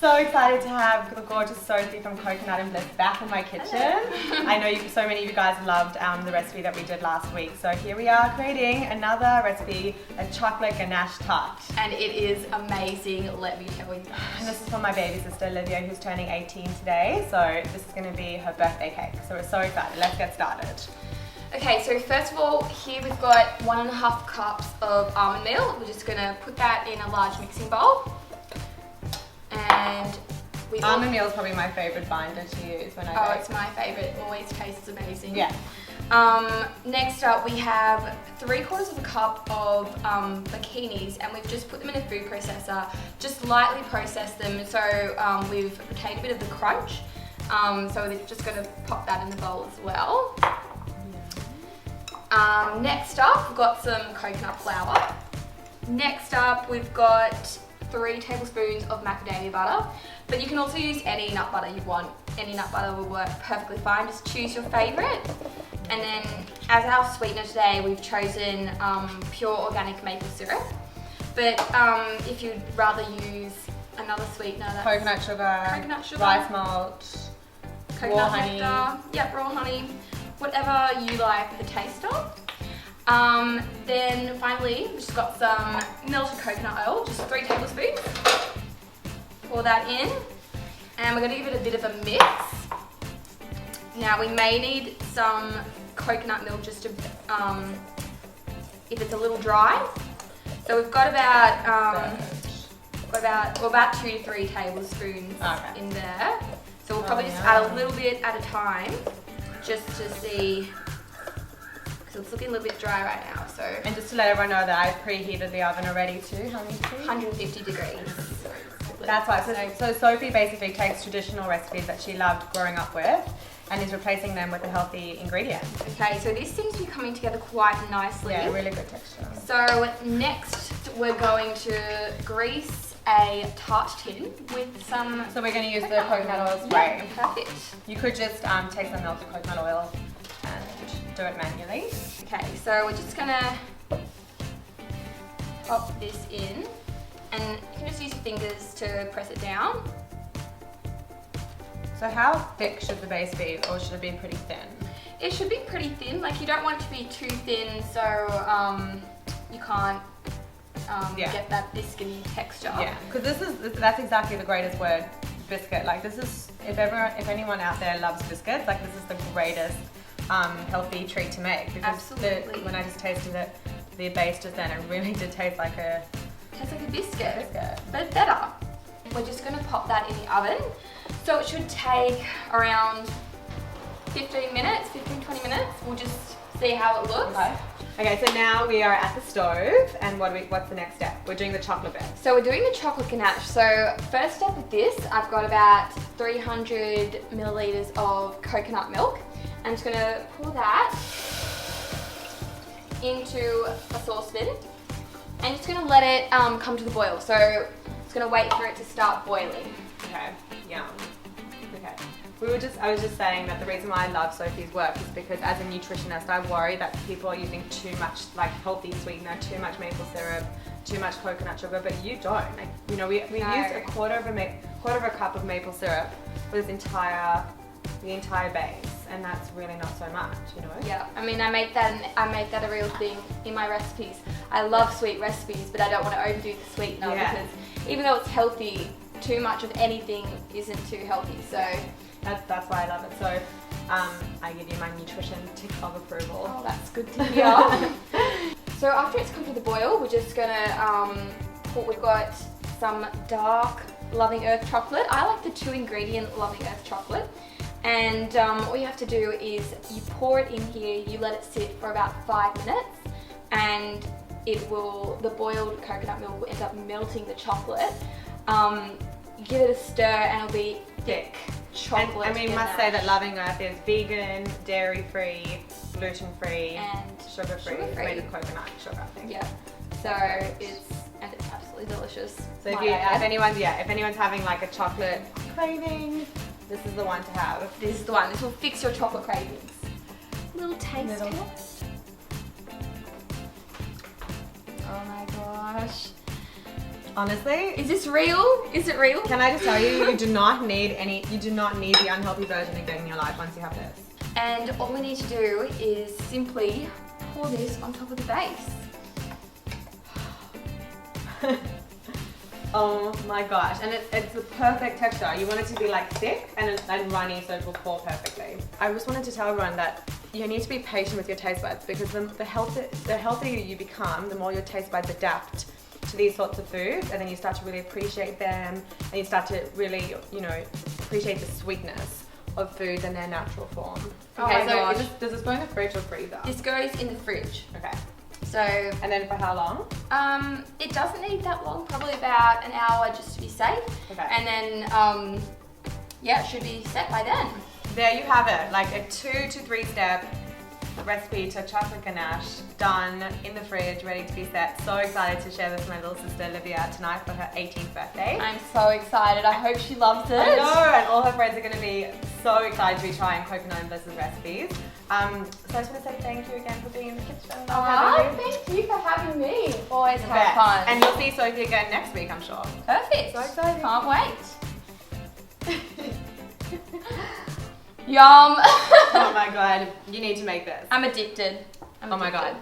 So excited to have the gorgeous Sophie from Coconut and Bliss back in my kitchen. I know so many of you guys loved the recipe that we did last week. So here we are creating another recipe, a chocolate ganache tart. And it is amazing, let me tell you. And this is for my baby sister Olivia, who's turning 18 today. So this is going to be her birthday cake. So we're so excited. Let's get started. Okay, so first of all, here we've got 1.5 cups of almond meal. We're just going to put that in a large mixing bowl. And almond meal is probably my favourite binder to use when I bake. Oh, it's my favourite. Always tastes amazing. Yeah. Next up, we have 3/4 cup of bikinis, and we've just put them in a food processor. Just lightly process them, so we've retained a bit of the crunch. So we're just going to pop that in the bowl as well. Next up, we've got some coconut flour. Next up, we've got 3 tablespoons of macadamia butter, but you can also use any nut butter you want. Any nut butter will work perfectly fine, just choose your favourite. And then as our sweetener today, we've chosen pure organic maple syrup, but if you'd rather use another sweetener, that's coconut sugar, rice malt, coconut raw honey. nectar, yep, raw honey, whatever you like the taste of. Then finally, we've just got some melted coconut oil, just 3 tablespoons. Pour that in, and we're going to give it a bit of a mix. Now we may need some coconut milk just to, if it's a little dry. So we've got about 2 to 3 tablespoons in there. So we'll probably just add a little bit at a time, just to see. It's looking a little bit dry right now, so. And just to let everyone know that I've preheated the oven already too. How many degrees? 150 degrees. That's why. So Sophie basically takes traditional recipes that she loved growing up with and is replacing them with a healthy ingredient. Okay, so this seems to be coming together quite nicely. Yeah, really good texture. So next we're going to grease a tart tin with some. So we're going to use the coconut oil spray. Yeah, perfect. You could just take some melted coconut oil and do it manually. Okay, so we're just gonna pop this in, and you can just use your fingers to press it down. So how thick should the base be, or should it be pretty thin? It should be pretty thin, like you don't want it to be too thin so you can't get that biscuity texture. Yeah, because that's exactly the greatest word, biscuit. Like this is, if anyone out there loves biscuits, like this is the greatest healthy treat to make, because when I just tasted it, the base just then, it really did taste like a biscuit. But better. We're just going to pop that in the oven. So it should take around 20 minutes. We'll just see how it looks. Okay, so now we are at the stove, and what's the next step? We're doing the chocolate bit. So we're doing the chocolate ganache. So first step with this, I've got about 300 milliliters of coconut milk. I'm just going to pour that into a saucepan, and just going to let it come to the boil. So it's going to wait for it to start boiling. Okay, yum. Okay. I was just saying that the reason why I love Sophie's work is because as a nutritionist, I worry that people are using too much like healthy sweetener, too much maple syrup, too much coconut sugar, but you don't. Like, you know, we used a quarter of a cup of maple syrup for the entire base, and that's really not so much, you know? Yeah, I mean, I make that a real thing in my recipes. I love sweet recipes, but I don't want to overdo the sweetener because even though it's healthy, too much of anything isn't too healthy, so. That's why I love it. So I give you my nutrition tick of approval. Oh, that's good to hear. So after it's come to the boil, we're just gonna we've got some dark Loving Earth chocolate. I like the 2-ingredient Loving Earth chocolate. And all you have to do is you pour it in here, you let it sit for about 5 minutes, and the boiled coconut milk will end up melting the chocolate. You give it a stir and it'll be thick chocolate. And we must say that Loving Earth is vegan, dairy-free, gluten-free, and sugar-free. It's made with coconut sugar, I think. Yeah. So it's absolutely delicious. So if anyone's having like a chocolate craving, this is the one to have. This is the one. This will fix your chocolate cravings. Little taste test. Oh my gosh. Honestly, Is this real? Is it real? can I just tell you, you do not need the unhealthy version again in your life once you have this. And all we need to do is simply pour this on top of the base. Oh my gosh, and it's the perfect texture. You want it to be like thick and runny so it will pour perfectly. I just wanted to tell everyone that you need to be patient with your taste buds because the healthier you become, the more your taste buds adapt to these sorts of foods, and then you start to really appreciate them, and you start to really, appreciate the sweetness of foods in their natural form. Oh my gosh. Does this go in the fridge or freezer? This goes in the fridge. Okay. So, and then for how long? It doesn't need that long, probably about an hour just to be safe. Okay. And then, yeah, it should be set by then. There you have it, like a 2 to 3 step recipe to chocolate ganache, done in the fridge, ready to be set. So excited to share this with my little sister Olivia tonight for her 18th birthday. I'm so excited. I hope she loves it. I know, and all her friends are going to be so excited to be trying coconut and blizzard recipes. So I just want to say thank you again for being in the kitchen. Thank you for having me. Always have Best. fun. And you'll see Sophie again next week, I'm sure. Perfect. So excited. Can't wait. Yum. Oh my god, you need to make this. I'm addicted. Oh my god.